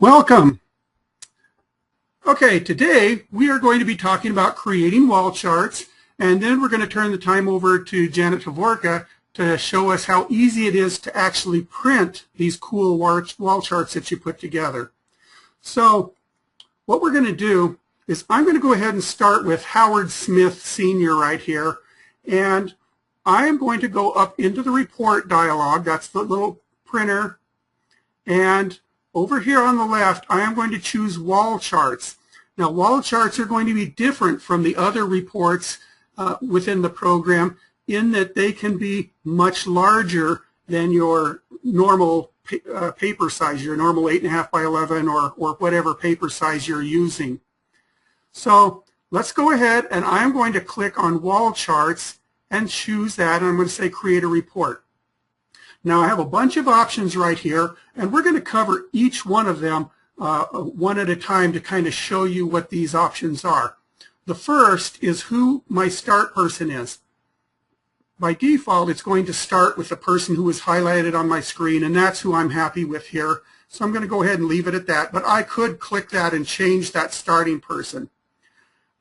Welcome. Okay, today we are going to be talking about creating wall charts, and then we're going to turn the time over to Janet Tavorka to show us how easy it is to actually print these cool wall charts that you put together. So what we're going to do is I'm going to go ahead and start with Howard Smith Sr. right here, and I am going to go up into the report dialog. That's the little printer, and over here on the left I am going to choose wall charts. Now wall charts are going to be different from the other reports within the program in that they can be much larger than your normal paper size, your normal 8.5 by 11 or whatever paper size you're using. So let's go ahead, and I'm going to click on wall charts and choose that, and I'm going to say create a report. Now I have a bunch of options right here, and we're going to cover each one of them one at a time to kind of show you what these options are. The first is who my start person is. By default, it's going to start with the person who is highlighted on my screen, and that's who I'm happy with here. So I'm going to go ahead and leave it at that, but I could click that and change that starting person.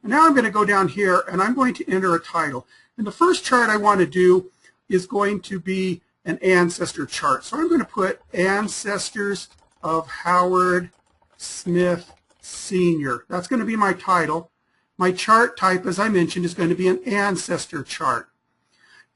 And now I'm going to go down here, and I'm going to enter a title. And the first chart I want to do is going to be an Ancestor chart. So I'm going to put Ancestors of Howard Smith Sr. That's going to be my title. My chart type, as I mentioned, is going to be an Ancestor chart.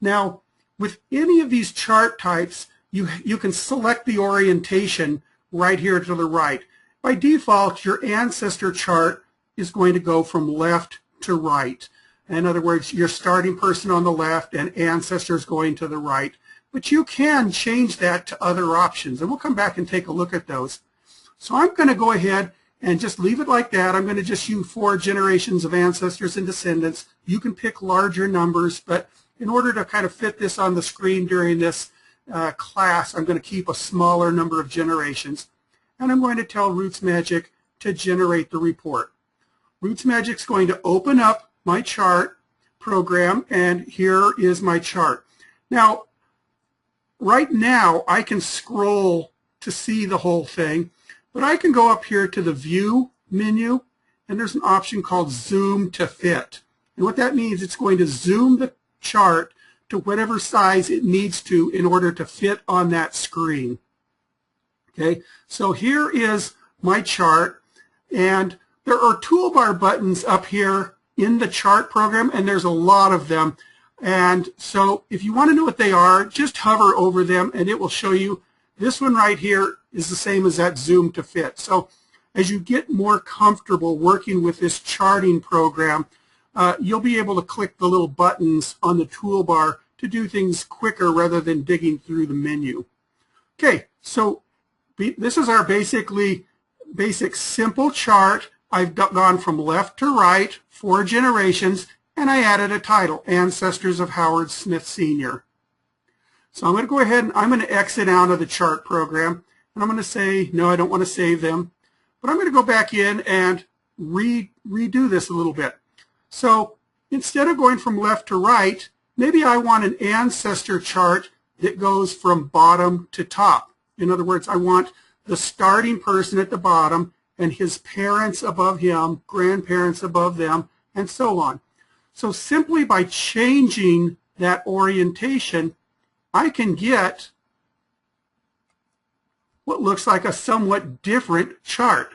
Now, with any of these chart types, you can select the orientation right here to the right. By default, your Ancestor chart is going to go from left to right. In other words, your starting person on the left and Ancestors going to the right. But you can change that to other options, and we'll come back and take a look at those. So I'm going to go ahead and just leave it like that. I'm going to just use 4 generations of ancestors and descendants. You can pick larger numbers, but in order to kind of fit this on the screen during this class, I'm going to keep a smaller number of generations. And I'm going to tell RootsMagic to generate the report. RootsMagic is going to open up my chart program, and here is my chart. Now, right now, I can scroll to see the whole thing, but I can go up here to the View menu, and there's an option called Zoom to Fit. And what that means, it's going to zoom the chart to whatever size it needs to in order to fit on that screen. Okay, so here is my chart, and there are toolbar buttons up here in the chart program, and there's a lot of them. And so if you want to know what they are, just hover over them and it will show you. This one right here is the same as that Zoom to Fit. So as you get more comfortable working with this charting program, you'll be able to click the little buttons on the toolbar to do things quicker rather than digging through the menu. Okay, so this is our basic simple chart. I've gone from left to right, 4 generations, and I added a title, Ancestors of Howard Smith Sr. So I'm going to go ahead and I'm going to exit out of the chart program, and I'm going to say, no, I don't want to save them. But I'm going to go back in and redo this a little bit. So instead of going from left to right, maybe I want an Ancestor chart that goes from bottom to top. In other words, I want the starting person at the bottom and his parents above him, grandparents above them, and so on. So simply by changing that orientation, I can get what looks like a somewhat different chart.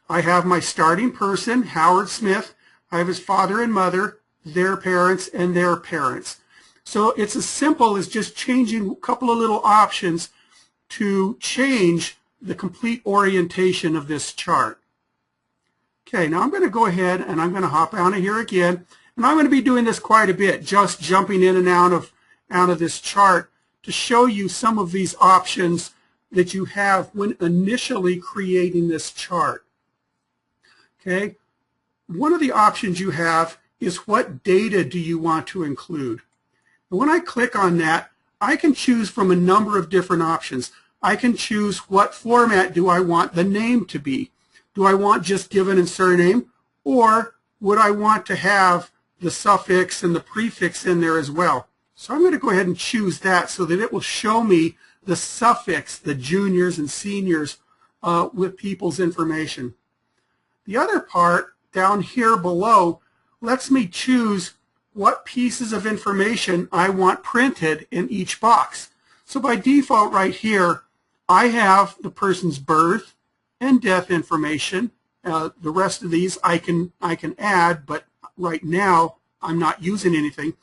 I have my starting person, Howard Smith. I have his father and mother, their parents, and their parents. So it's as simple as just changing a couple of little options to change the complete orientation of this chart. Okay, now I'm going to go ahead and I'm going to hop out of here again. And I'm going to be doing this quite a bit, just jumping in and out of this chart to show you some of these options that you have when initially creating this chart. Okay, one of the options you have is what data do you want to include. And when I click on that, I can choose from a number of different options. I can choose what format do I want the name to be. Do I want just given and surname, or would I want to have the suffix and the prefix in there as well? So I'm going to go ahead and choose that so that it will show me the suffix, the juniors and seniors with people's information. The other part down here below lets me choose what pieces of information I want printed in each box. So by default right here, I have the person's birth and death information. The rest of these I can add, but right now I'm not using anything.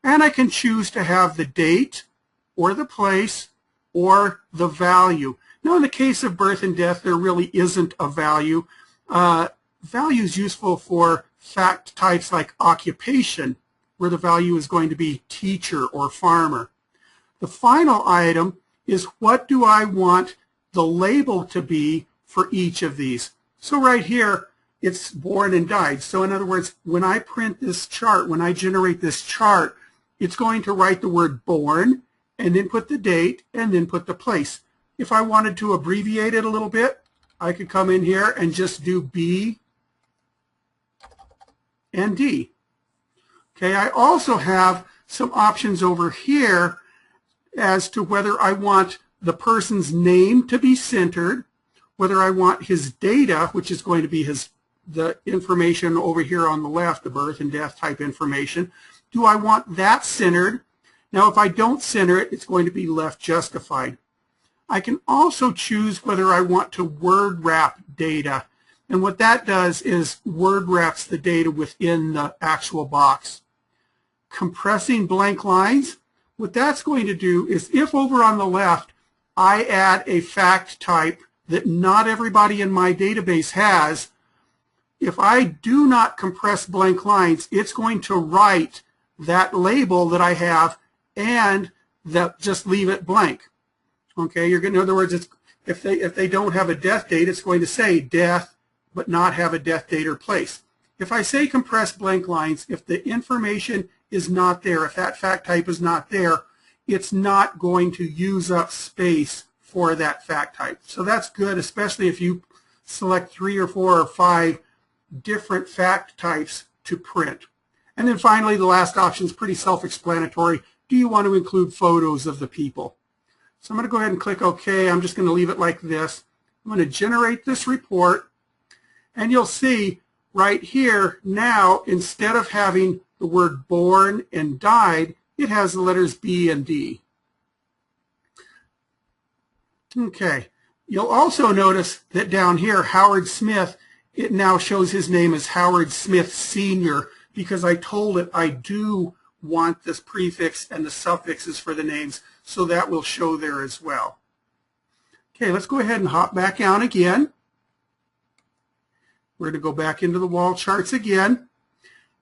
And I can choose to have the date or the place or the value. Now in the case of birth and death, there really isn't a value. Value is useful for fact types like occupation, where the value is going to be teacher or farmer. The final item is what do I want the label to be for each of these. So right here, it's born and died. So in other words, when I print this chart, when I generate this chart, it's going to write the word born and then put the date and then put the place. If I wanted to abbreviate it a little bit, I could come in here and just do B and D. Okay, I also have some options over here as to whether I want the person's name to be centered, whether I want his data, which is going to be the information over here on the left, the birth and death type information. Do I want that centered? Now, if I don't center it, it's going to be left justified. I can also choose whether I want to word wrap data. And what that does is word wraps the data within the actual box. Compressing blank lines, what that's going to do is if over on the left I add a fact type that not everybody in my database has, if I do not compress blank lines, it's going to write that label that I have and just leave it blank. Okay, in other words, if they don't have a death date, it's going to say death, but not have a death date or place. If I say compress blank lines, if the information is not there, if that fact type is not there, it's not going to use up space for that fact type. So that's good, especially if you select 3 or 4 or 5 different fact types to print. And then finally, the last option is pretty self-explanatory. Do you want to include photos of the people? So I'm going to go ahead and click OK. I'm just going to leave it like this. I'm going to generate this report. And you'll see right here now, instead of having the word born and died, it has the letters B and D. Okay. You'll also notice that down here, Howard Smith, it now shows his name as Howard Smith Sr. because I told it I do want this prefix and the suffixes for the names, so that will show there as well. Okay, let's go ahead and hop back down again. We're going to go back into the wall charts again.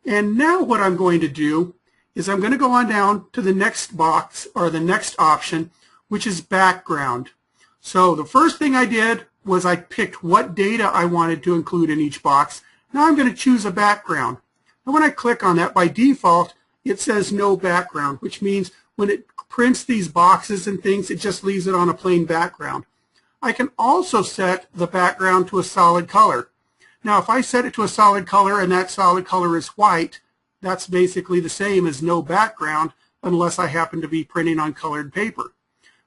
And now what I'm going to do is I'm going to go on down to the next box or the next option, which is background. So the first thing I did was I picked what data I wanted to include in each box. Now I'm going to choose a background. And when I click on that, by default, it says no background, which means when it prints these boxes and things, it just leaves it on a plain background. I can also set the background to a solid color. Now, if I set it to a solid color and that solid color is white, that's basically the same as no background unless I happen to be printing on colored paper.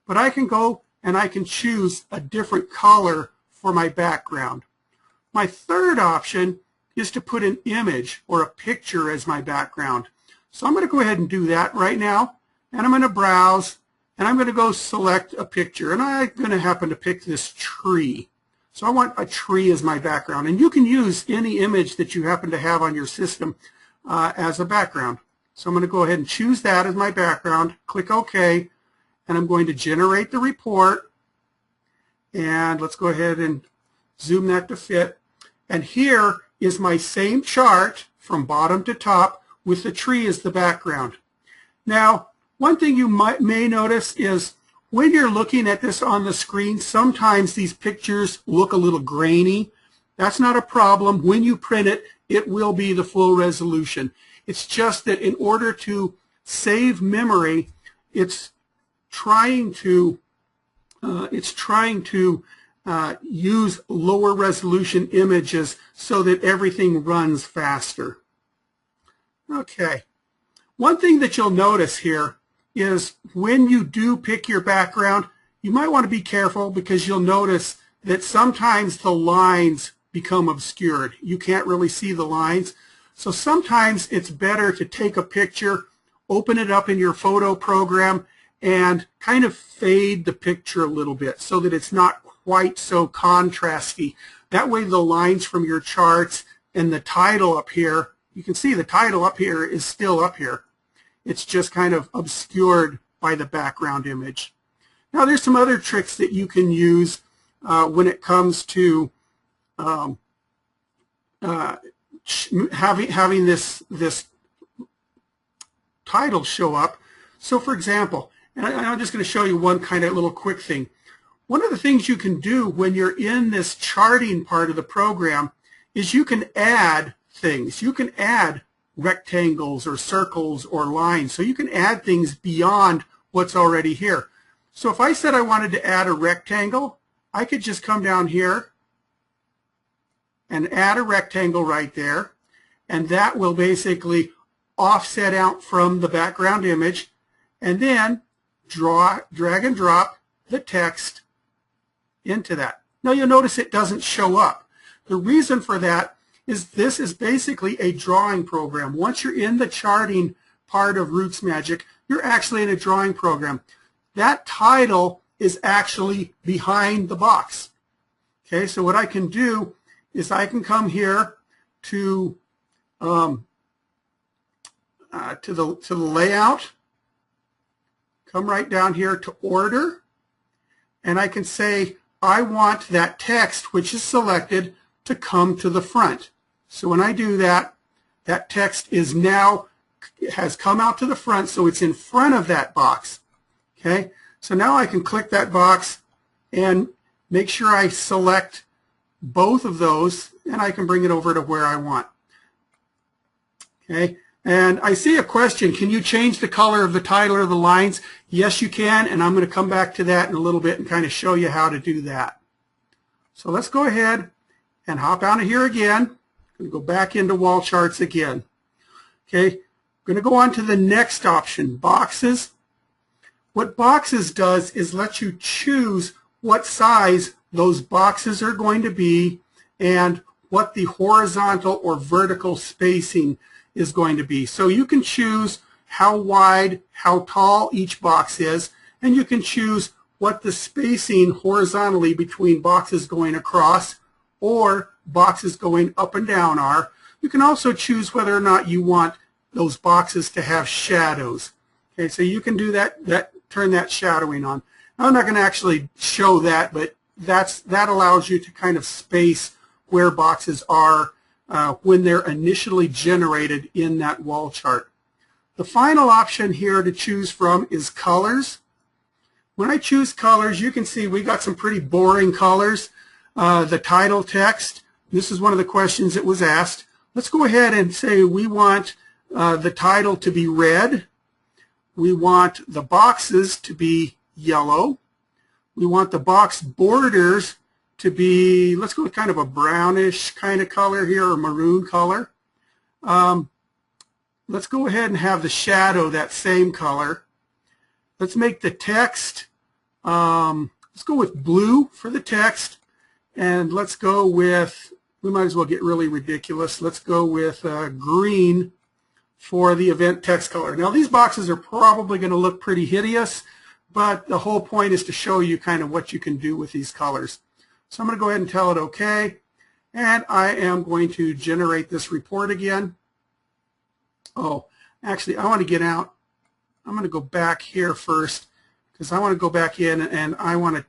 But I can go and I can choose a different color for my background. My third option is to put an image or a picture as my background. So I'm going to go ahead and do that right now. And I'm going to browse and I'm going to go select a picture. And I'm going to happen to pick this tree. So I want a tree as my background. And you can use any image that you happen to have on your system as a background. So I'm going to go ahead and choose that as my background, click OK, and I'm going to generate the report. And let's go ahead and zoom that to fit. And here is my same chart from bottom to top with the tree as the background. Now, one thing you may notice is when you're looking at this on the screen, sometimes these pictures look a little grainy. That's not a problem. When you print it, it will be the full resolution. It's just that in order to save memory, it's trying to use lower resolution images so that everything runs faster. Okay. One thing that you'll notice here is when you do pick your background, you might want to be careful because you'll notice that sometimes the lines become obscured. You can't really see the lines. So sometimes it's better to take a picture, open it up in your photo program, and kind of fade the picture a little bit so that it's not quite so contrasty. That way the lines from your charts and the title up here, you can see the title up here is still up here. It's just kind of obscured by the background image. Now there's some other tricks that you can use when it comes to having this title show up. So for example, and I'm just going to show you one kind of little quick thing. One of the things you can do when you're in this charting part of the program is you can add things. You can add rectangles or circles or lines. So you can add things beyond what's already here. So if I said I wanted to add a rectangle, I could just come down here and add a rectangle right there, and that will basically offset out from the background image, and then drag and drop the text into that. Now you'll notice it doesn't show up. The reason for that is this is basically a drawing program. Once you're in the charting part of RootsMagic, you're actually in a drawing program. That title is actually behind the box. Okay, so what I can do is I can come here to the layout, come right down here to order, and I can say I want that text which is selected to come to the front. So when I do that, that text is now has come out to the front, so it's in front of that box. Okay, so now I can click that box and make sure I select both of those, and I can bring it over to where I want. Okay, and I see a question, can you change the color of the title or the lines? Yes, you can, and I'm going to come back to that in a little bit and kind of show you how to do that. So let's go ahead and hop out of here again. I'm going to go back into Wallcharts again. Okay, I'm going to go on to the next option, boxes. What boxes does is let you choose what size those boxes are going to be and what the horizontal or vertical spacing is going to be. So you can choose how wide, how tall each box is, and you can choose what the spacing horizontally between boxes going across or boxes going up and down are. You can also choose whether or not you want those boxes to have shadows. Okay, so you can do that, turn that shadowing on. Now, I'm not going to actually show that, but that allows you to kind of space where boxes are when they're initially generated in that wall chart. The final option here to choose from is colors. When I choose colors, you can see we got some pretty boring colors. The title text, this is one of the questions that was asked. Let's go ahead and say we want the title to be red. We want the boxes to be yellow. We want the box borders to be, let's go with kind of a brownish kind of color here, or maroon color. Let's go ahead and have the shadow that same color. Let's make the text, let's go with blue for the text, and let's go with, we might as well get really ridiculous, let's go with green for the event text color. Now these boxes are probably going to look pretty hideous, but the whole point is to show you kind of what you can do with these colors. So I'm going to go ahead and tell it OK, and I am going to generate this report again. Oh, actually I want to get out. I'm going to go back here first because I want to go back in and I want to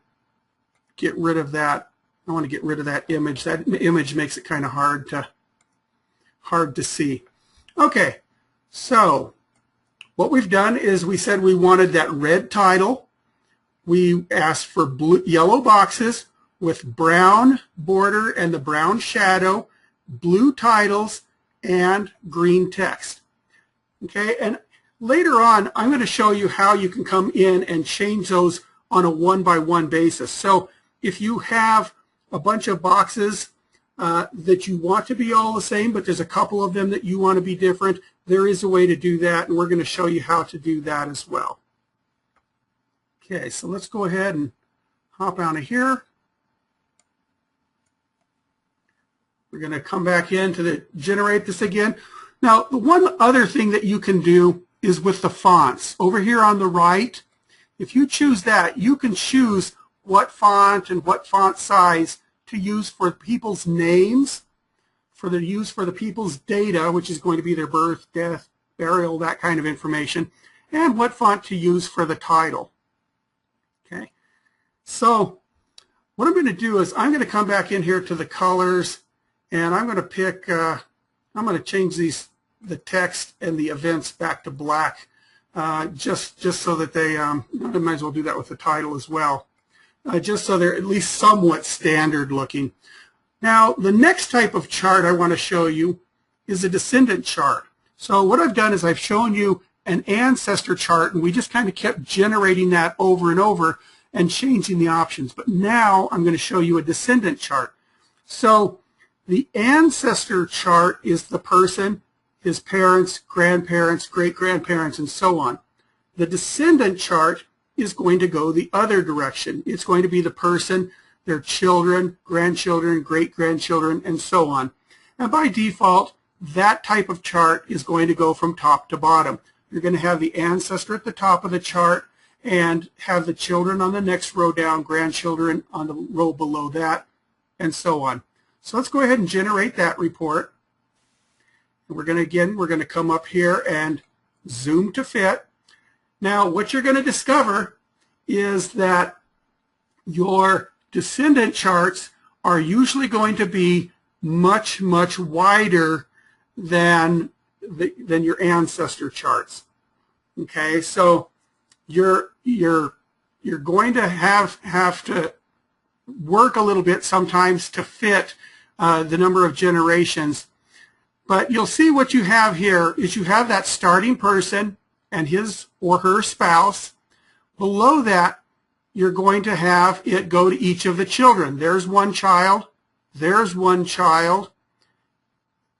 get rid of that. I want to get rid of that image. That image makes it kind of hard to see. Okay, so what we've done is we said we wanted that red title. We asked for blue, yellow boxes with brown border and the brown shadow, blue titles, and green text. Okay, and later on, I'm going to show you how you can come in and change those on a one-by-one basis. So if you have a bunch of boxes that you want to be all the same, but there's a couple of them that you want to be different, there is a way to do that, and we're going to show you how to do that as well. Okay, so let's go ahead and hop out of here. We're going to come back in to generate this again. Now, the one other thing that you can do is with the fonts. Over here on the right, if you choose that, you can choose what font and what font size to use for people's names, for the use for the people's data, which is going to be their birth, death, burial, that kind of information, and what font to use for the title. Okay, so what I'm going to do is I'm going to come back in here to the colors, and I'm going to pick, I'm going to change the text and the events back to black, just so that they, I might as well do that with the title as well, just so they're at least somewhat standard looking. Now, the next type of chart I want to show you is a descendant chart. So what I've done is I've shown you an ancestor chart, and we just kind of kept generating that over and over and changing the options. But now I'm going to show you a descendant chart. So the ancestor chart is the person, his parents, grandparents, great-grandparents, and so on. The descendant chart is going to go the other direction. It's going to be the person, their children, grandchildren, great-grandchildren, and so on. And by default, that type of chart is going to go from top to bottom. You're going to have the ancestor at the top of the chart and have the children on the next row down, grandchildren on the row below that, and so on. So let's go ahead and generate that report. We're going to come up here and zoom to fit. Now, what you're going to discover is that your descendant charts are usually going to be much, much wider than your ancestor charts. Okay, so you're going to have to work a little bit sometimes to fit the number of generations. But you'll see what you have here is you have that starting person and his or her spouse. Below that, you're going to have it go to each of the children. There's one child, there's one child,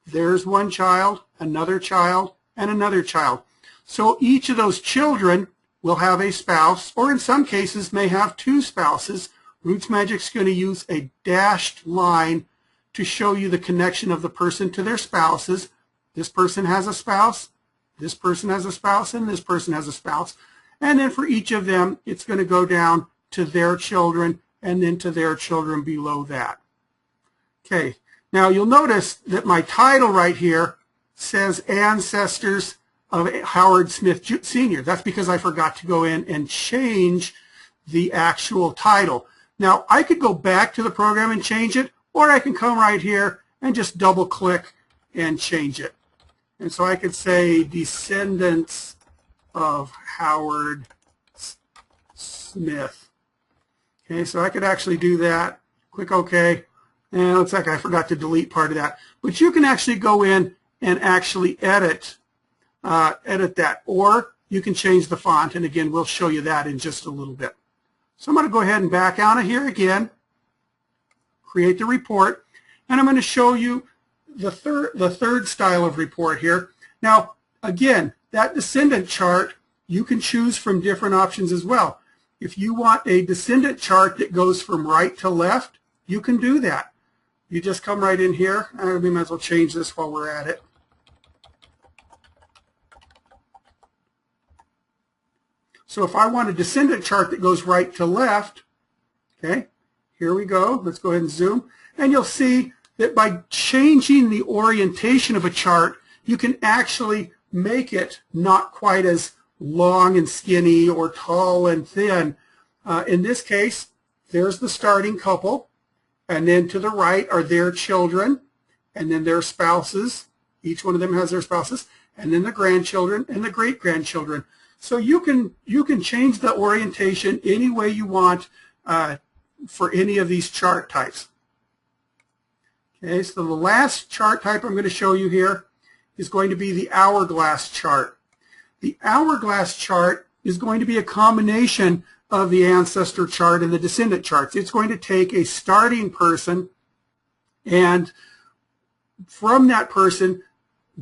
there's one child, another child, and another child. So each of those children will have a spouse, or in some cases may have two spouses. RootsMagic's going to use a dashed line to show you the connection of the person to their spouses. This person has a spouse, this person has a spouse, and this person has a spouse. And then for each of them, it's going to go down to their children and then to their children below that. Okay, now you'll notice that my title right here says Ancestors of Howard Smith Sr. That's because I forgot to go in and change the actual title. Now, I could go back to the program and change it, or I can come right here and just double click and change it. And so I could say Descendants of Howard Smith. Okay, so I could actually do that. Click OK. And it looks like I forgot to delete part of that. But you can actually go in and actually edit that. Or you can change the font. And again, we'll show you that in just a little bit. So I'm going to go ahead and back out of here again, create the report, and I'm going to show you the third style of report here. Now, again, that descendant chart, you can choose from different options as well. If you want a descendant chart that goes from right to left, you can do that. You just come right in here, and we might as well change this while we're at it. So if I want a descendant chart that goes right to left, okay, here we go. Let's go ahead and zoom. And you'll see that by changing the orientation of a chart, you can actually make it not quite as long and skinny or tall and thin. In this case, there's the starting couple, and then to the right are their children, and then their spouses. Each one of them has their spouses, and then the grandchildren and the great-grandchildren. So you can change the orientation any way you want for any of these chart types. Okay, so the last chart type I'm going to show you here is going to be the Hourglass Chart. The Hourglass Chart is going to be a combination of the Ancestor chart and the Descendant charts. It's going to take a starting person and from that person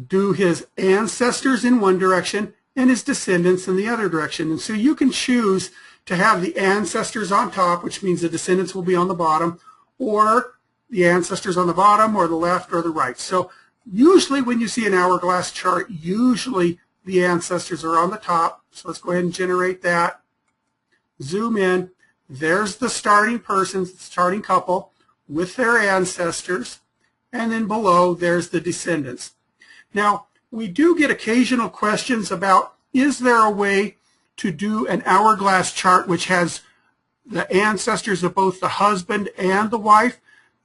do his ancestors in one direction and his descendants in the other direction. And so you can choose to have the ancestors on top, which means the descendants will be on the bottom, or the ancestors on the bottom or the left or the right. So usually when you see an hourglass chart, usually the ancestors are on the top. So let's go ahead and generate that. Zoom in. There's the starting person, the starting couple with their ancestors. And then below, there's the descendants. Now, we do get occasional questions about, is there a way to do an hourglass chart which has the ancestors of both the husband and the wife?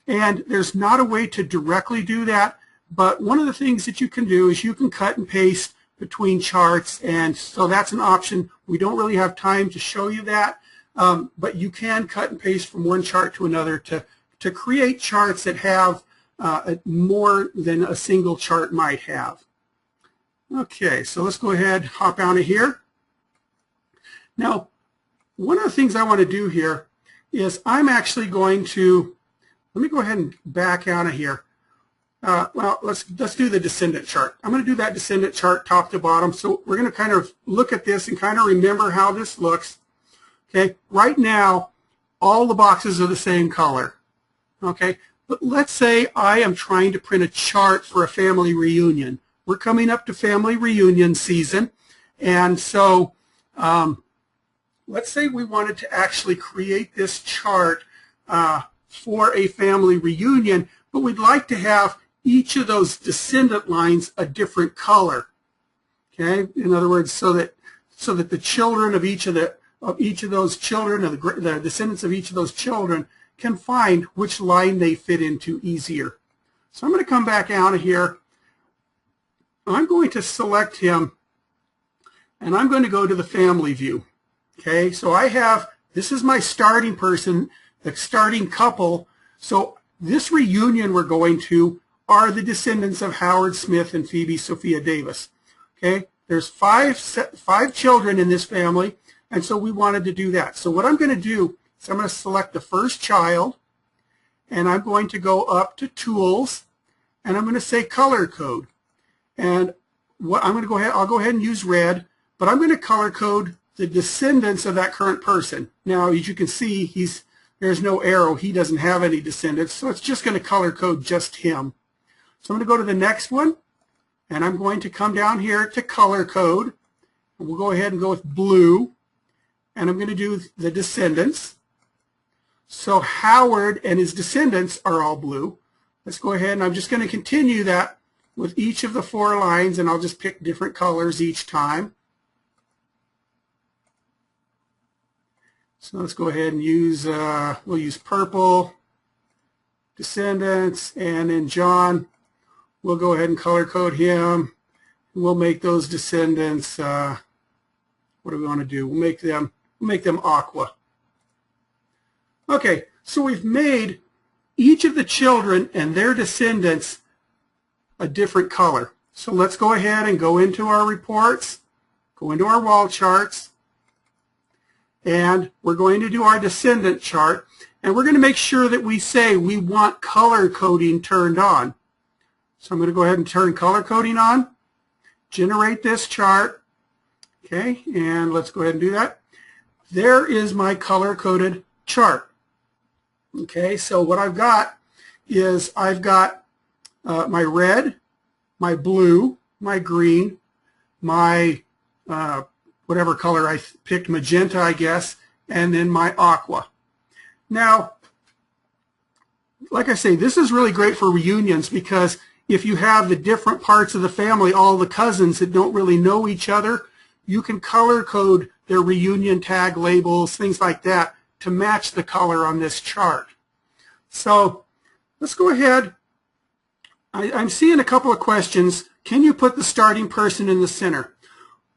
And there's not a way to directly do that, but one of the things that you can do is you can cut and paste between charts, and so that's an option. We don't really have time to show you that, but you can cut and paste from one chart to another to create charts that have more than a single chart might have. Okay, so let's go ahead, hop out of here. Now, one of the things I want to do here is I'm actually going to, let me go ahead and back out of here. Well, let's do the descendant chart. I'm going to do that descendant chart top to bottom. So we're going to kind of look at this and kind of remember how this looks. Okay, right now, all the boxes are the same color. Okay, but let's say I am trying to print a chart for a family reunion. We're coming up to family reunion season, and so let's say we wanted to actually create this chart for a family reunion, but we'd like to have each of those descendant lines a different color. Okay, in other words, so that the children of each of those children, or the descendants of each of those children, can find which line they fit into easier. So I'm going to come back out of here. I'm going to select him, and I'm going to go to the family view. Okay, so I have, this is my starting person, the starting couple. So this reunion we're going to are the descendants of Howard Smith and Phoebe Sophia Davis. Okay, there's five children in this family, and so we wanted to do that. So what I'm going to do is I'm going to select the first child, and I'm going to go up to Tools, and I'm going to say Color Code. And what I'm going to go ahead, I'll go ahead and use red, but I'm going to color code the descendants of that current person. Now, as you can see, there's no arrow. He doesn't have any descendants, so it's just going to color code just him. So I'm going to go to the next one, and I'm going to come down here to color code. And we'll go ahead and go with blue, and I'm going to do the descendants. So Howard and his descendants are all blue. Let's go ahead, and I'm just going to continue that with each of the 4 lines, and I'll just pick different colors each time. So let's go ahead and use, we'll use purple, descendants, and then John, we'll go ahead and color code him. We'll make those descendants, what do we want to do? We'll make them aqua. Okay, so we've made each of the children and their descendants a different color. So let's go ahead and go into our reports, go into our wall charts, and we're going to do our descendant chart, and we're going to make sure that we say we want color coding turned on. So I'm going to go ahead and turn color coding on, generate this chart, okay, and let's go ahead and do that. There is my color coded chart. Okay, so what I've got is I've got my red, my blue, my green, my whatever color I picked, magenta, I guess, and then my aqua. Now, like I say, this is really great for reunions because if you have the different parts of the family, all the cousins that don't really know each other, you can color code their reunion tag labels, things like that, to match the color on this chart. So let's go ahead. I'm seeing a couple of questions. Can you put the starting person in the center?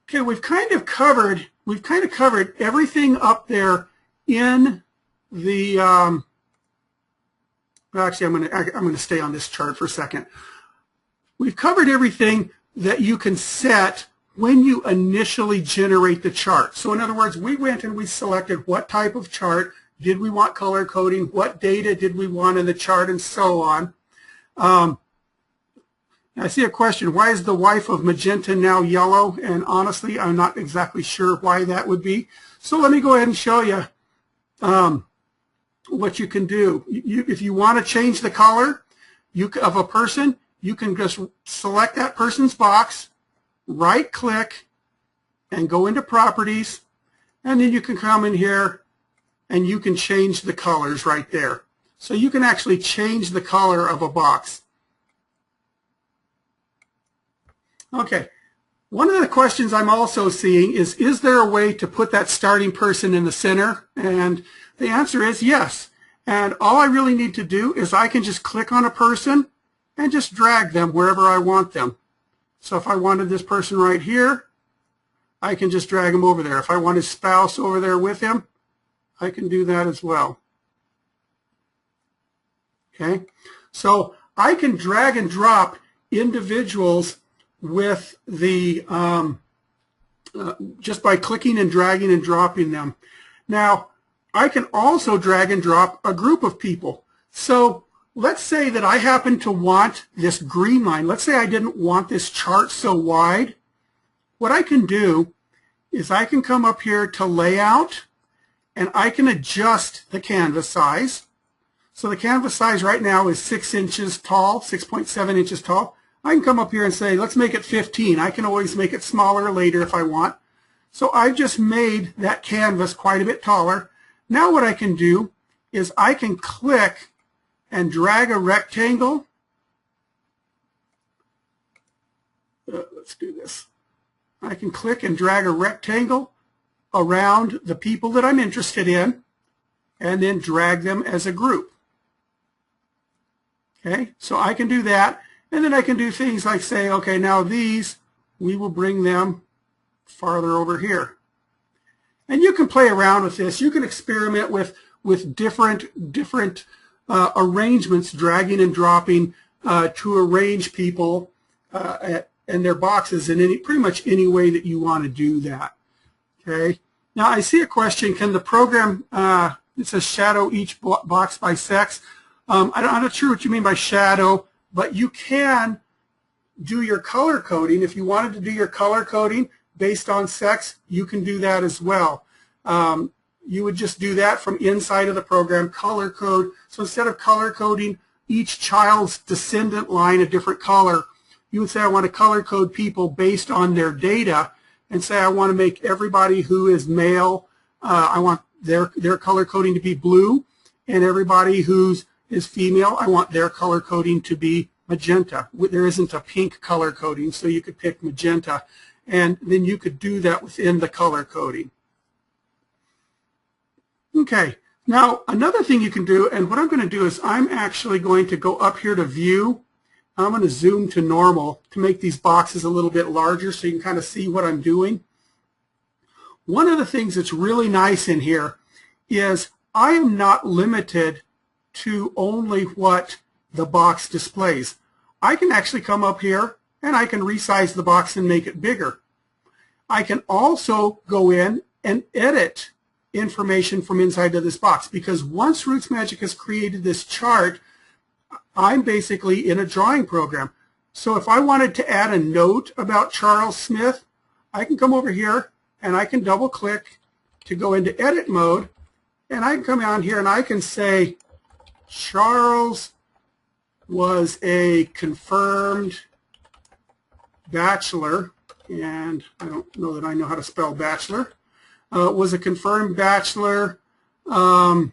Okay, we've kind of covered everything up there in the well, actually I'm going to stay on this chart for a second. We've covered everything that you can set when you initially generate the chart. So in other words, we went and we selected what type of chart did we want color coding, what data did we want in the chart, and so on. I see a question, why is the wife of magenta now yellow? And honestly, I'm not exactly sure why that would be. So let me go ahead and show you. what you can do, if you want to change the color of a person, you can just select that person's box, right-click, and go into Properties, and then you can come in here and you can change the colors right there. So you can actually change the color of a box. Okay, one of the questions I'm also seeing is there a way to put that starting person in the center? And the answer is yes. And all I really need to do is I can just click on a person and just drag them wherever I want them. So if I wanted this person right here, I can just drag him over there. If I want his spouse over there with him, I can do that as well. Okay, so I can drag and drop individuals with the just by clicking and dragging and dropping them. Now, I can also drag and drop a group of people. So let's say that I happen to want this green line. Let's say I didn't want this chart so wide. What I can do is I can come up here to Layout, and I can adjust the canvas size. So the canvas size right now is 6 inches tall, 6.7 inches tall. I can come up here and say, let's make it 15. I can always make it smaller later if I want. So I've just made that canvas quite a bit taller. Now what I can do is I can click and drag a rectangle. Let's do this. I can click and drag a rectangle around the people that I'm interested in and then drag them as a group. Okay, so I can do that, and then I can do things like say, okay, now these, we will bring them farther over here. And you can play around with this. You can experiment with different arrangements, dragging and dropping to arrange people and their boxes in pretty much any way that you want to do that. Okay. Now I see a question. Can the program? It says shadow each box by sex. I'm not sure what you mean by shadow, but you can do your color coding. If you wanted to do your color coding based on sex, you can do that as well. You would just do that from inside of the program, color code. So instead of color coding each child's descendant line a different color, you would say I want to color code people based on their data and say I want to make everybody who is male, I want their color coding to be blue, and everybody who's is female, I want their color coding to be magenta. There isn't a pink color coding, so you could pick magenta, and then you could do that within the color coding. Okay, now another thing you can do, and what I'm going to do is I'm actually going to go up here to View. I'm going to zoom to normal to make these boxes a little bit larger so you can kind of see what I'm doing. One of the things that's really nice in here is I am not limited to only what the box displays. I can actually come up here and I can resize the box and make it bigger. I can also go in and edit information from inside of this box, because once RootsMagic has created this chart, I'm basically in a drawing program. So if I wanted to add a note about Charles Smith, I can come over here and I can double click to go into edit mode, and I can come down here and I can say Charles was a confirmed bachelor, and I don't know that I know how to spell bachelor, was a confirmed bachelor, you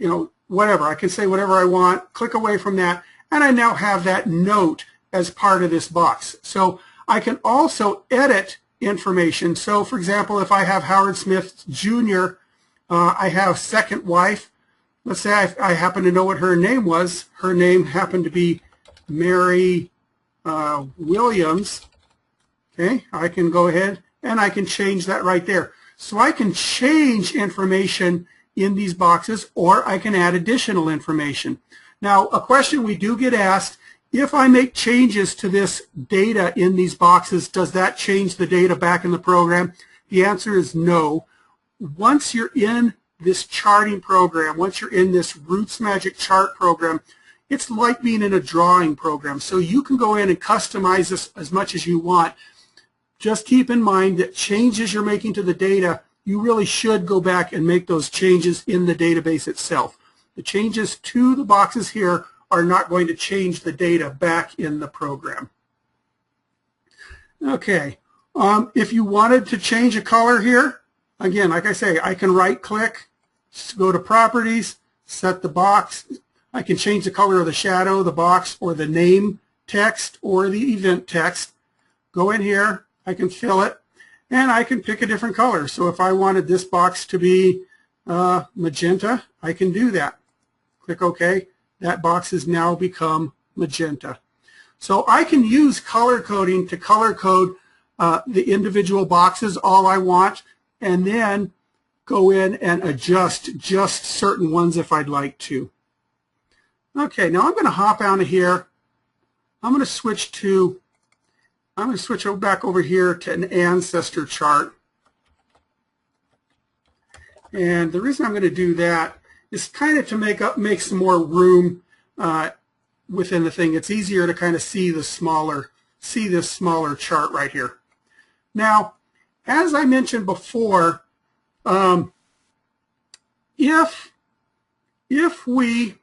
know, whatever. I can say whatever I want, click away from that, and I now have that note as part of this box. So I can also edit information. So for example, if I have Howard Smith Jr., I have second wife. Let's say I happen to know what her name was. Her name happened to be Mary Williams. Okay, I can go ahead and I can change that right there. So I can change information in these boxes, or I can add additional information. Now, a question we do get asked, if I make changes to this data in these boxes, does that change the data back in the program? The answer is no. Once you're in this charting program, once you're in this RootsMagic chart program, it's like being in a drawing program. So you can go in and customize this as much as you want. Just keep in mind that changes you're making to the data you really should go back and make those changes in the database itself. The changes to the boxes here are not going to change the data back in the program. Okay, if you wanted to change a color here, again, like I say, I can right-click, go to Properties, set the box. I can change the color of the shadow, the box, or the name text, or the event text. Go in here, I can fill it, and I can pick a different color. So if I wanted this box to be magenta, I can do that. Click OK. That box has now become magenta. So I can use color coding to color code the individual boxes all I want, and then go in and adjust just certain ones if I'd like to. Okay, now I'm going to hop out of here. I'm going to switch back over here to an Ancestor chart. And the reason I'm going to do that is kind of to make some more room within the thing. It's easier to kind of see this smaller chart right here. Now, as I mentioned before, if we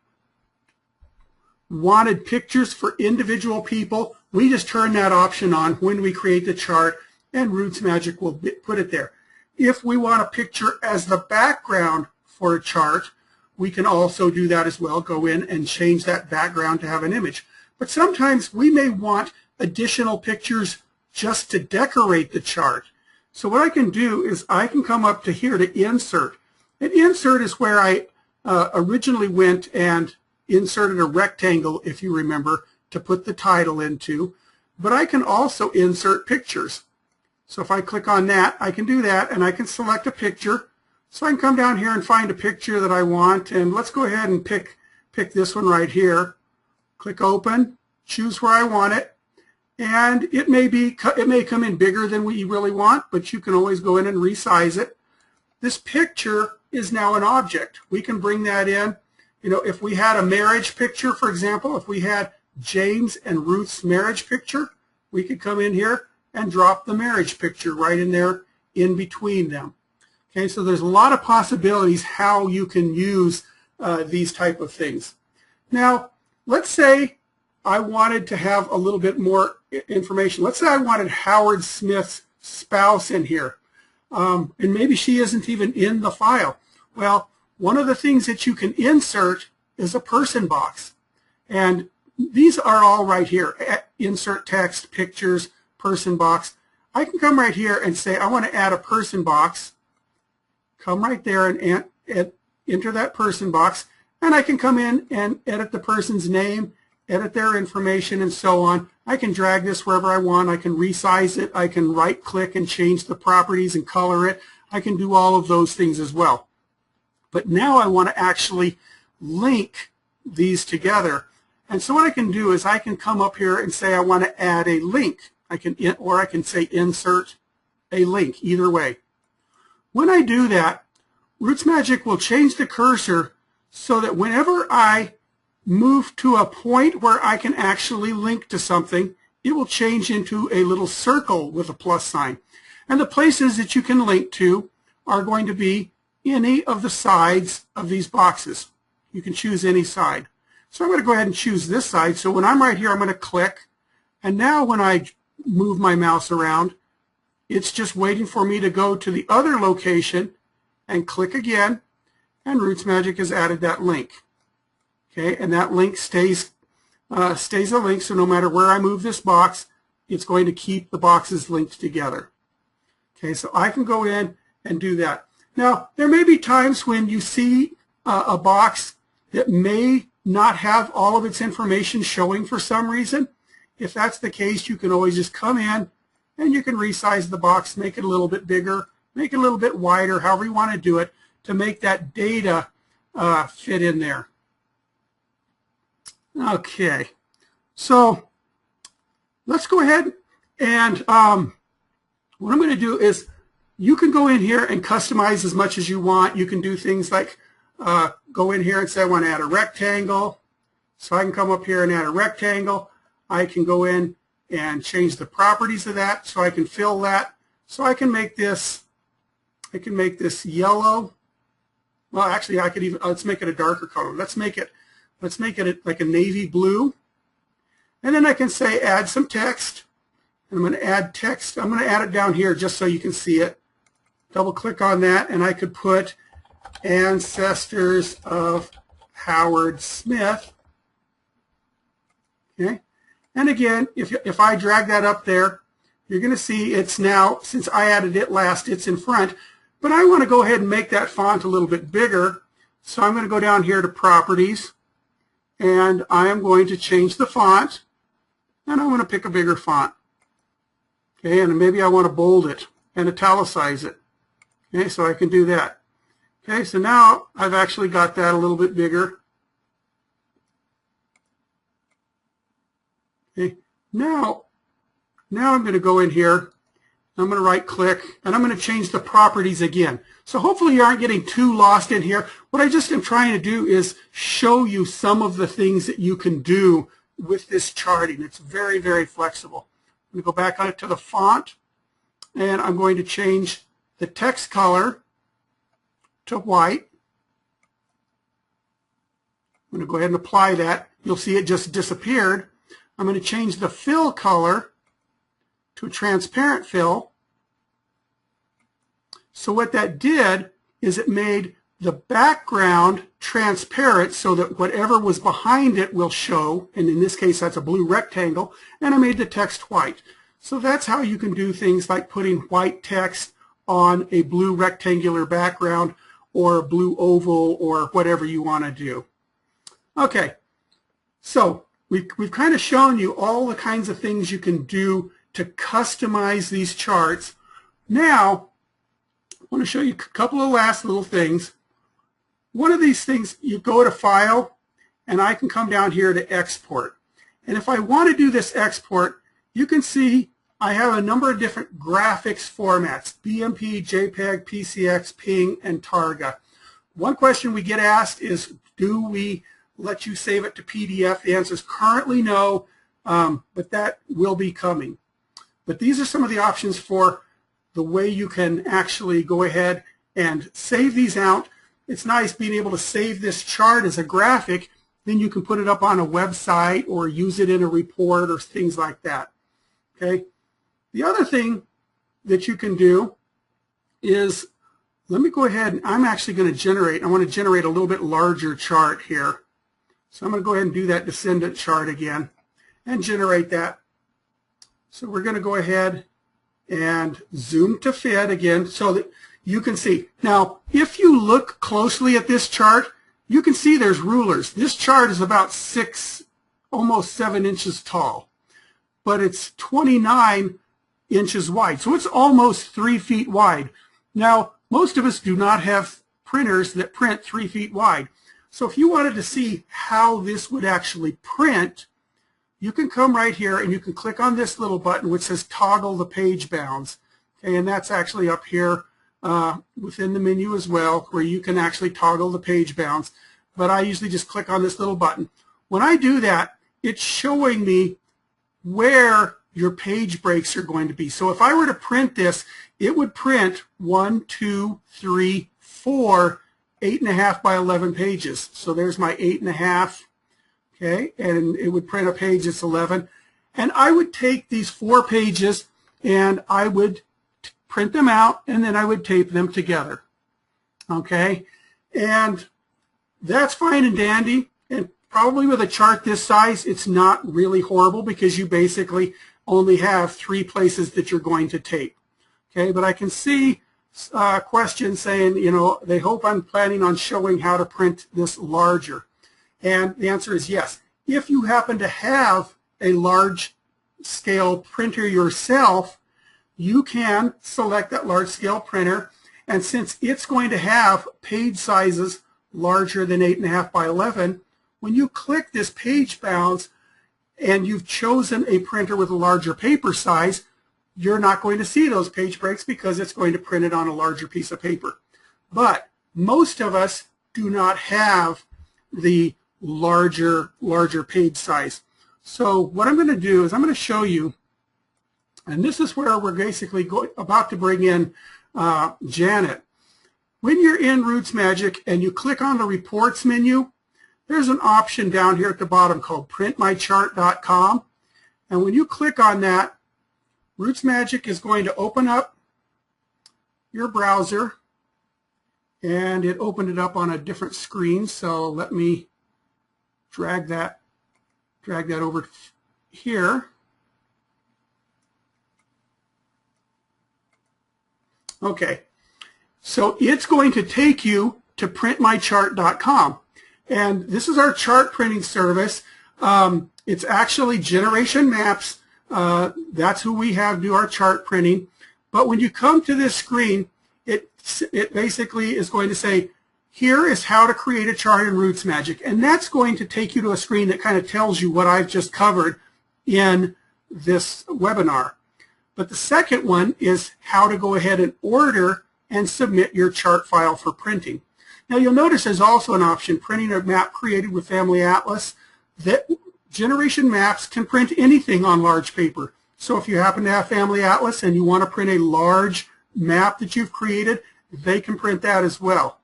wanted pictures for individual people, we just turn that option on when we create the chart, and RootsMagic will put it there. If we want a picture as the background for a chart, we can also do that as well. Go in and change that background to have an image. But sometimes we may want additional pictures just to decorate the chart. So what I can do is I can come up to here to Insert. And Insert is where I originally went and inserted a rectangle, if you remember, to put the title into. But I can also insert pictures. So if I click on that, I can do that, and I can select a picture. So I can come down here and find a picture that I want, and let's go ahead and pick this one right here. Click Open, choose where I want it, and it may come in bigger than we really want, but you can always go in and resize it. This picture is now an object. We can bring that in. You know, if we had a marriage picture, for example, if we had James and Ruth's marriage picture, we could come in here and drop the marriage picture right in there in between them. Okay, so there's a lot of possibilities how you can use these type of things. Now, let's say I wanted to have a little bit more information. Let's say I wanted Howard Smith's spouse in here, and maybe she isn't even in the file. Well, one of the things that you can insert is a person box, and these are all right here. Insert text, pictures, person box. I can come right here and say I want to add a person box. Come right there and enter that person box, and I can come in and edit the person's name, edit their information, and so on. I can drag this wherever I want. I can resize it. I can right-click and change the properties and color it. I can do all of those things as well. But now I want to actually link these together. And so what I can do is I can come up here and say I want to add a link. I can say insert a link, either way. When I do that, RootsMagic will change the cursor so that whenever I move to a point where I can actually link to something, it will change into a little circle with a plus sign. And the places that you can link to are going to be any of the sides of these boxes. You can choose any side. So I'm going to go ahead and choose this side. So when I'm right here, I'm going to click. And now when I move my mouse around, it's just waiting for me to go to the other location and click again, and RootsMagic has added that link. Okay, and that link stays a link, so no matter where I move this box, it's going to keep the boxes linked together. Okay, so I can go in and do that. Now, there may be times when you see a box that may not have all of its information showing for some reason. If that's the case, you can always just come in and you can resize the box, make it a little bit bigger, make it a little bit wider, however you want to do it, to make that data fit in there. Okay, so let's go ahead and what I'm going to do is you can go in here and customize as much as you want. You can do things like go in here and say I want to add a rectangle. So I can come up here and add a rectangle. I can go in and change the properties of that so I can fill that. So I can make this I can make this yellow. Well, actually, I could even, let's make it a darker color. Let's make it like a navy blue. And then I can say add some text. And I'm going to add text. I'm going to add it down here just so you can see it. Double click on that, and I could put Ancestors of Howard Smith. Okay. And again, if I drag that up there, you're going to see it's now, since I added it last, it's in front. But I want to go ahead and make that font a little bit bigger. So I'm going to go down here to Properties, and I am going to change the font, and I'm going to pick a bigger font. Okay, and maybe I want to bold it and italicize it. Okay, so I can do that. Okay, so now I've actually got that a little bit bigger. Okay, now I'm going to go in here. I'm going to right click, and I'm going to change the properties again. So hopefully you aren't getting too lost in here. What I just am trying to do is show you some of the things that you can do with this charting. It's very, very flexible. I'm going to go back on it to the font, and I'm going to change the text color to white. I'm going to go ahead and apply that. You'll see it just disappeared. I'm going to change the fill color to a transparent fill. So what that did is it made the background transparent so that whatever was behind it will show, and in this case that's a blue rectangle, and I made the text white. So that's how you can do things like putting white text on a blue rectangular background or a blue oval or whatever you want to do. Okay, so we've kind of shown you all the kinds of things you can do to customize these charts. Now, I want to show you a couple of last little things. One of these things, you go to File, and I can come down here to Export. And if I want to do this export, you can see I have a number of different graphics formats: BMP, JPEG, PCX, PNG, and Targa. One question we get asked is, do we let you save it to PDF? The answer is currently no, but that will be coming. But these are some of the options for the way you can actually go ahead and save these out. It's nice being able to save this chart as a graphic. Then you can put it up on a website or use it in a report or things like that. Okay. The other thing that you can do is, let me go ahead and I'm actually going to generate, I want to generate a little bit larger chart here. So I'm going to go ahead and do that Descendant Chart again and generate that. So we're going to go ahead and zoom to fit again so that you can see. Now, if you look closely at this chart, you can see there's rulers. This chart is about 6, almost 7 inches tall, but it's 29 inches wide. So it's almost 3 feet wide. Now, most of us do not have printers that print 3 feet wide. So if you wanted to see how this would actually print, you can come right here and you can click on this little button which says toggle the page bounds. Okay, and that's actually up here within the menu as well, where you can actually toggle the page bounds. But I usually just click on this little button. When I do that, it's showing me where your page breaks are going to be. So if I were to print this, it would print 1, 2, 3, 4, 8.5 by 11 pages. So there's my 8.5. Okay, and it would print a page that's 11. And I would take these 4 pages and I would print them out, and then I would tape them together. Okay, and that's fine and dandy. And probably with a chart this size, it's not really horrible because you basically only have 3 places that you're going to tape. Okay, but I can see questions saying, you know, they hope I'm planning on showing how to print this larger. And the answer is yes. If you happen to have a large scale printer yourself, you can select that large scale printer, and since it's going to have page sizes larger than 8.5 by 11, when you click this page bounds and you've chosen a printer with a larger paper size, you're not going to see those page breaks because it's going to print it on a larger piece of paper. But most of us do not have the larger page size. So what I'm going to do is I'm going to show you, and this is where we're basically about to bring in Janet. When you're in RootsMagic and you click on the Reports menu, there's an option down here at the bottom called printmychart.com. And when you click on that, RootsMagic is going to open up your browser, and it opened it up on a different screen. So let me drag that over here. Okay, so it's going to take you to printmychart.com, and this is our chart printing service. It's actually Generation Maps. That's who we have do our chart printing. But when you come to this screen, it basically is going to say, here is how to create a chart in RootsMagic. And that's going to take you to a screen that kind of tells you what I've just covered in this webinar. But the second one is how to go ahead and order and submit your chart file for printing. Now you'll notice there's also an option, printing a map created with Family Atlas, that Generation Maps can print anything on large paper. So if you happen to have Family Atlas and you want to print a large map that you've created, they can print that as well.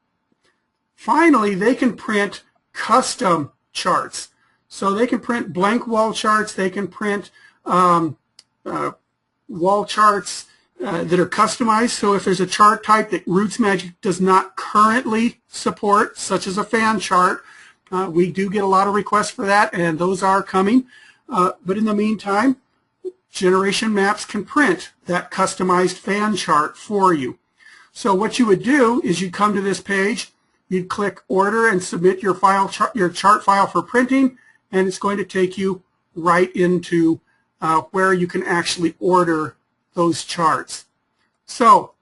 Finally, they can print custom charts. So they can print blank wall charts, they can print wall charts that are customized. So if there's a chart type that RootsMagic does not currently support, such as a fan chart, we do get a lot of requests for that, and those are coming. But in the meantime, Generation Maps can print that customized fan chart for you. So what you would do is you'd come to this page, you'd click Order and submit your chart file for printing, and it's going to take you right into where you can actually order those charts. So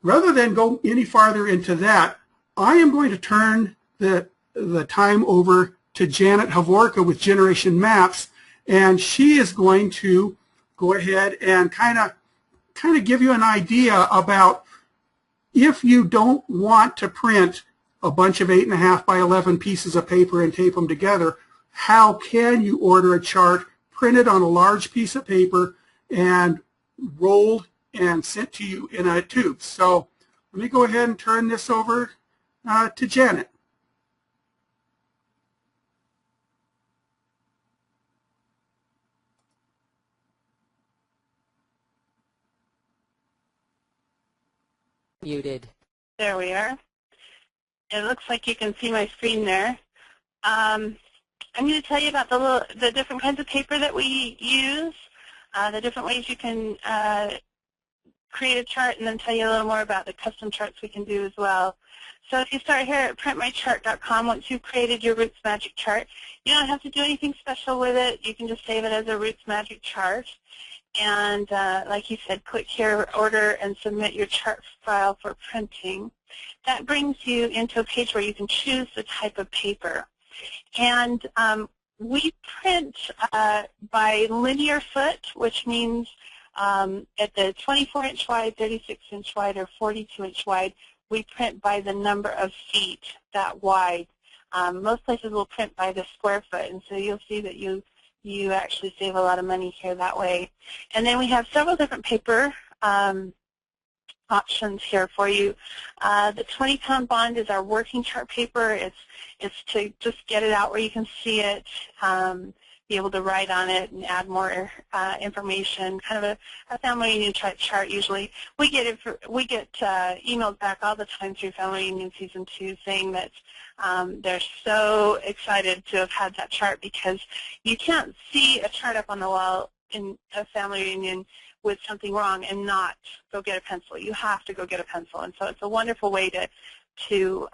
rather than go any farther into that, I am going to turn the time over to Janet Havorka with Generation Maps, and she is going to go ahead and kind of give you an idea about, if you don't want to print a bunch of 8.5 by 11 pieces of paper and tape them together, how can you order a chart printed on a large piece of paper and rolled and sent to you in a tube. So let me go ahead and turn this over to Janet. Muted. There we are. It looks like you can see my screen there. I'm going to tell you about the different kinds of paper that we use, the different ways you can create a chart, and then tell you a little more about the custom charts we can do as well. So if you start here at printmychart.com, once you've created your RootsMagic chart, you don't have to do anything special with it. You can just save it as a RootsMagic chart. And like you said, click here, order, and submit your chart file for printing. That brings you into a page where you can choose the type of paper. And we print by linear foot, which means at the 24-inch wide, 36-inch wide, or 42-inch wide, we print by the number of feet that wide. Most places will print by the square foot, and so you'll see that you actually save a lot of money here that way. And then we have several different paper options here for you. The 20-pound bond is our working chart paper. It's to just get it out where you can see it, be able to write on it and add more information, kind of a family reunion chart usually. We get emails back all the time through Family Reunion Season 2 saying that they're so excited to have had that chart, because you can't see a chart up on the wall in a family reunion with something wrong and not go get a pencil. You have to go get a pencil, and so it's a wonderful way to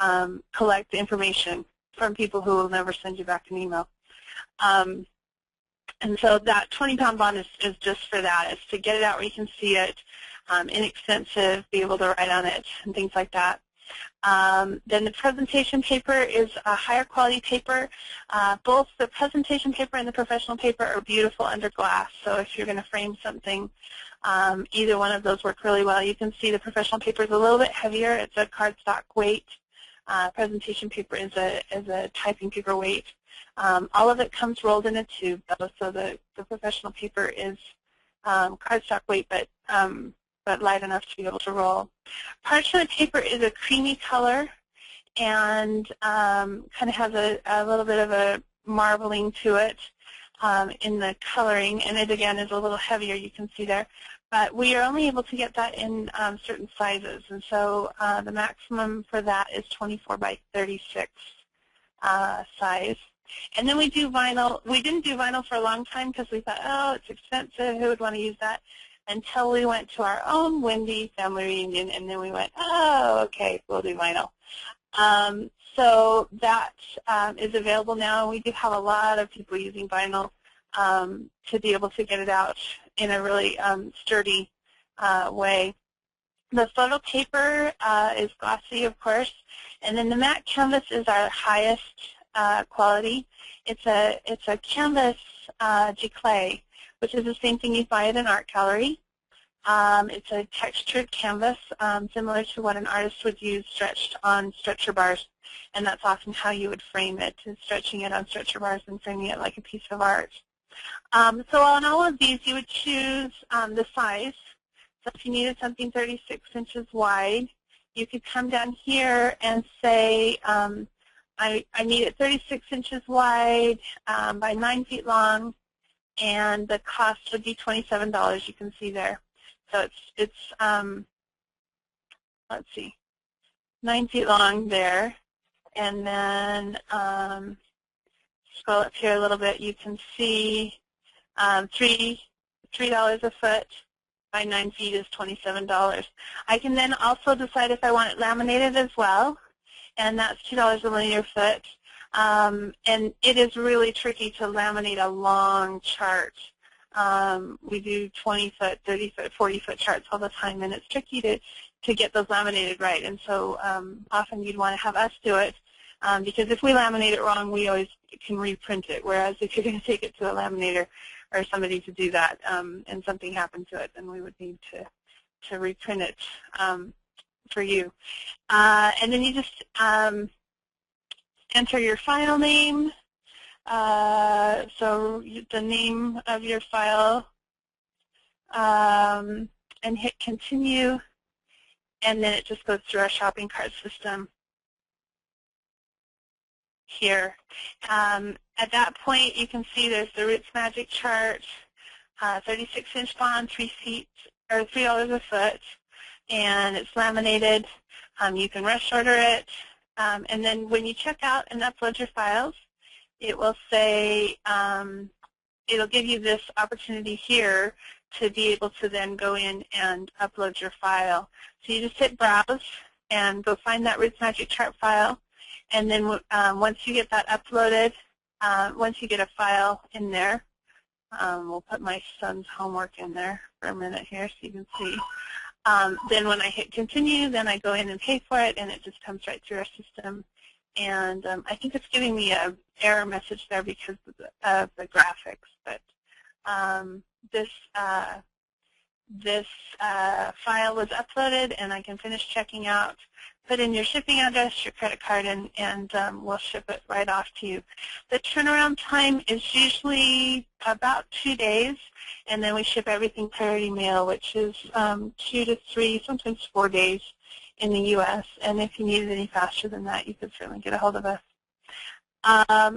collect information from people who will never send you back an email. And so that 20-pound bond is just for that. It's to get it out where you can see it, inexpensive, be able to write on it, and things like that. Then the presentation paper is a higher quality paper. Both the presentation paper and the professional paper are beautiful under glass. So if you're going to frame something, either one of those work really well. You can see the professional paper is a little bit heavier. It's a cardstock weight. Presentation paper is a typing paper weight. All of it comes rolled in a tube, though, so the professional paper is cardstock weight, but but light enough to be able to roll. Parchment paper is a creamy color and kind of has a little bit of a marbling to it in the coloring, and it again is a little heavier, you can see there. But we are only able to get that in certain sizes, and so the maximum for that is 24 by 36 size. And then we do vinyl. We didn't do vinyl for a long time because we thought, oh, it's expensive, who would want to use that? Until we went to our own Wendy family reunion, and then we went, oh, okay, we'll do vinyl. So that is available now, and we do have a lot of people using vinyl to be able to get it out in a really sturdy way. The photo paper is glossy, of course, and then the matte canvas is our highest quality. It's a canvas giclée, which is the same thing you buy at an art gallery. It's a textured canvas similar to what an artist would use stretched on stretcher bars, and that's often how you would frame it, is stretching it on stretcher bars and framing it like a piece of art. So on all of these, you would choose the size. So if you needed something 36 inches wide, you could come down here and say, I need it 36 inches wide by 9 feet long, and the cost would be $27. You can see there. So it's let's see, 9 feet long there, and then scroll up here a little bit. You can see $3 a foot by 9 feet is $27. I can then also decide if I want it laminated as well, and that's $2 a linear foot. And it is really tricky to laminate a long chart. We do 20-foot, 30-foot, 40-foot charts all the time, and it's tricky to get those laminated right. And so often you'd want to have us do it, because if we laminate it wrong, we always can reprint it. Whereas if you're going to take it to a laminator or somebody to do that, and something happened to it, then we would need to reprint it for you. And then you just enter your file name. So the name of your file, and hit continue, and then it just goes through our shopping cart system here. At that point, you can see there's the RootsMagic chart, 36-inch bond, $3 a foot, and it's laminated. You can rush order it, and then when you check out and upload your files, it will say, it'll give you this opportunity here to be able to then go in and upload your file. So you just hit browse and go find that RootsMagic chart file, and then once you get that uploaded, once you get a file in there, we'll put my son's homework in there for a minute here so you can see. Then when I hit continue, then I go in and pay for it, and it just comes right through our system. And I think it's giving me an error message there because of the graphics. But this file was uploaded, and I can finish checking out, put in your shipping address, your credit card, and we'll ship it right off to you. The turnaround time is usually about 2 days, and then we ship everything priority mail, which is 2 to 3, sometimes 4 days in the U.S. And if you need it any faster than that, you could certainly get a hold of us.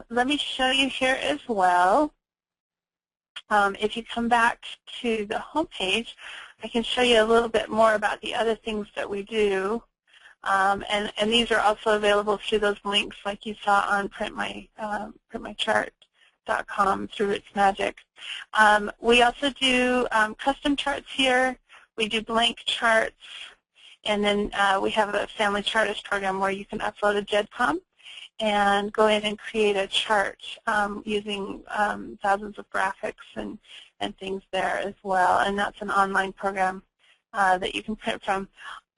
Let me show you here as well. If you come back to the home page, I can show you a little bit more about the other things that we do. And these are also available through those links like you saw on printmychart.com through RootsMagic. We also do custom charts here. We do blank charts. And then we have a family chartist program where you can upload a GEDCOM and go in and create a chart using thousands of graphics and things there as well. And that's an online program that you can print from.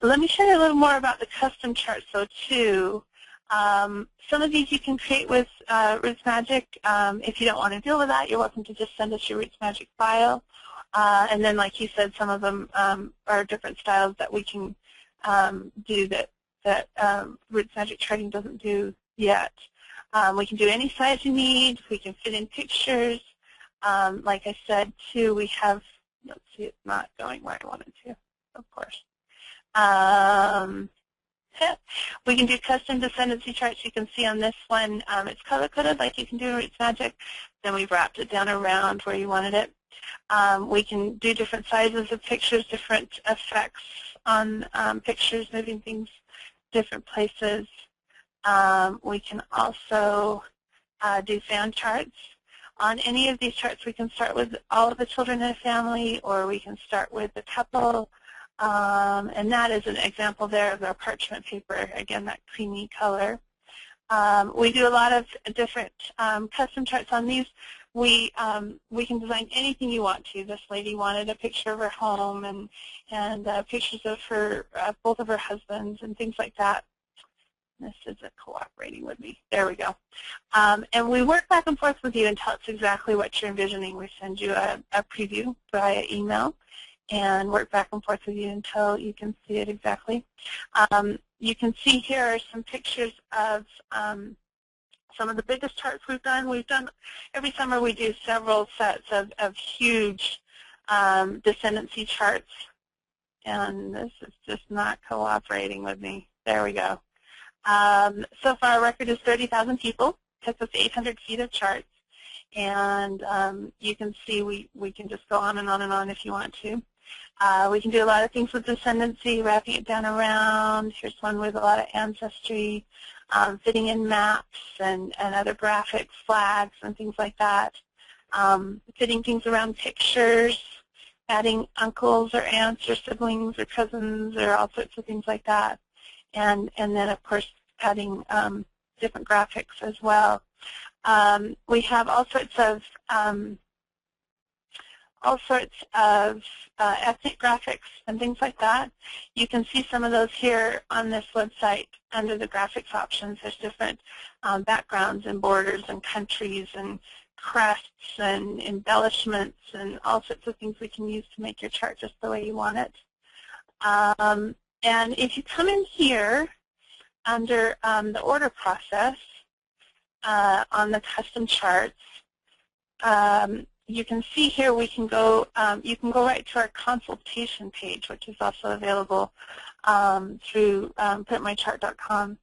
Let me show you a little more about the custom charts, though, too. Some of these you can create with RootsMagic. If you don't want to deal with that, you're welcome to just send us your RootsMagic file. And then, like you said, some of them are different styles that we can do that RootsMagic charting doesn't do yet. We can do any size you need. We can fit in pictures. Like I said, too, we have, let's see, it's not going where I wanted to. of course. We can do custom descendancy charts. You can see on this one, it's color-coded like you can do in RootsMagic. Then we've wrapped it down around where you wanted it. We can do different sizes of pictures, different effects on pictures, moving things different places. We can also do fan charts. On any of these charts, we can start with all of the children in a family, or we can start with a couple. And that is an example there of our parchment paper, again, that creamy color. We do a lot of different custom charts on these. We can design anything you want to. This lady wanted a picture of her home and pictures of her, both of her husbands and things like that. This isn't cooperating with me. There we go. And we work back and forth with you until it's exactly what you're envisioning. We send you a preview via email and work back and forth with you until you can see it exactly. You can see here are some pictures of some of the biggest charts we've done. Every summer we do several sets of huge descendancy charts. And this is just not cooperating with me. There we go. So far our record is 30,000 people. It took us 800 feet of charts. And you can see we can just go on and on and on if you want to. We can do a lot of things with descendancy, wrapping it down around. Here's one with a lot of ancestry, fitting in maps and other graphics, flags, and things like that. Fitting things around pictures, adding uncles or aunts or siblings or cousins or all sorts of things like that. And then, of course, adding different graphics as well. We have all sorts of ethnic graphics and things like that. You can see some of those here on this website under the graphics options. There's different backgrounds and borders and countries and crests and embellishments and all sorts of things we can use to make your chart just the way you want it. And if you come in here under the order process on the custom charts, you can see here we can go, you can go right to our consultation page, which is also available through printmychart.com.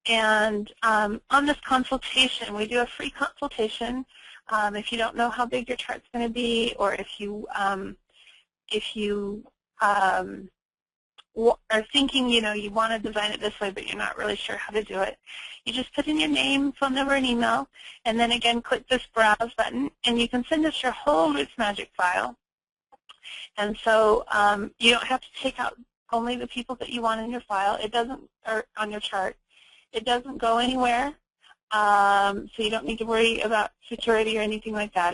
And on this consultation, we do a free consultation. If you don't know how big your chart's going to be, or if you are thinking, you know, you want to design it this way, but you're not really sure how to do it, you just put in your name, phone number, and email, and then again click this browse button, and you can send us your whole RootsMagic file. And so you don't have to take out only the people that you want in your file. It doesn't, or on your chart. It doesn't go anywhere, so you don't need to worry about security or anything like that.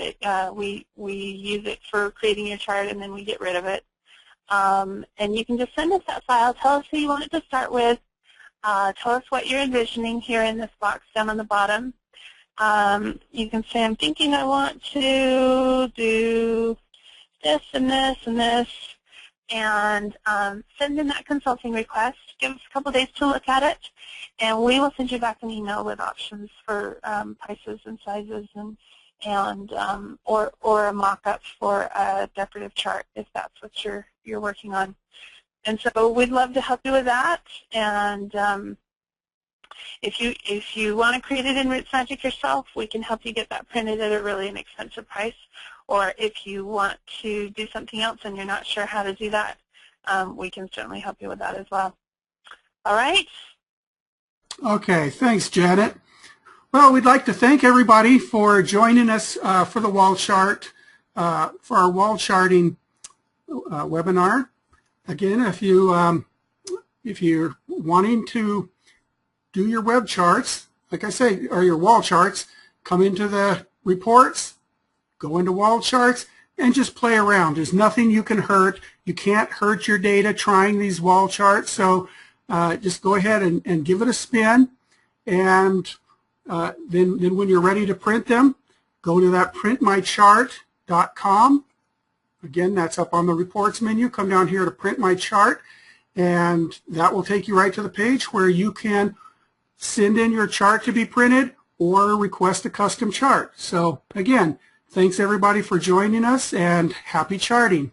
We use it for creating your chart, and then we get rid of it. And you can just send us that file. Tell us who you want it to start with. Tell us what you're envisioning here in this box down on the bottom. You can say, I'm thinking I want to do this and this and this, and send in that consulting request. Give us a couple days to look at it, and we will send you back an email with options for prices and sizes or a mock-up for a decorative chart if that's what you're working on. And so we'd love to help you with that. And if you want to create it in RootsMagic yourself, we can help you get that printed at a really inexpensive price. Or if you want to do something else and you're not sure how to do that, we can certainly help you with that as well. All right? Okay, thanks, Janet. Well, we'd like to thank everybody for joining us for the wall chart, for our wall charting webinar. Again, if you're wanting to do your web charts, like I say, or your wall charts, come into the reports, go into wall charts, and just play around. There's nothing you can hurt. You can't hurt your data trying these wall charts. So just go ahead and give it a spin, and then when you're ready to print them, go to that printmychart.com. Again, that's up on the reports menu. Come down here to Print My Chart, and that will take you right to the page where you can send in your chart to be printed or request a custom chart. So again, thanks everybody for joining us, and happy charting.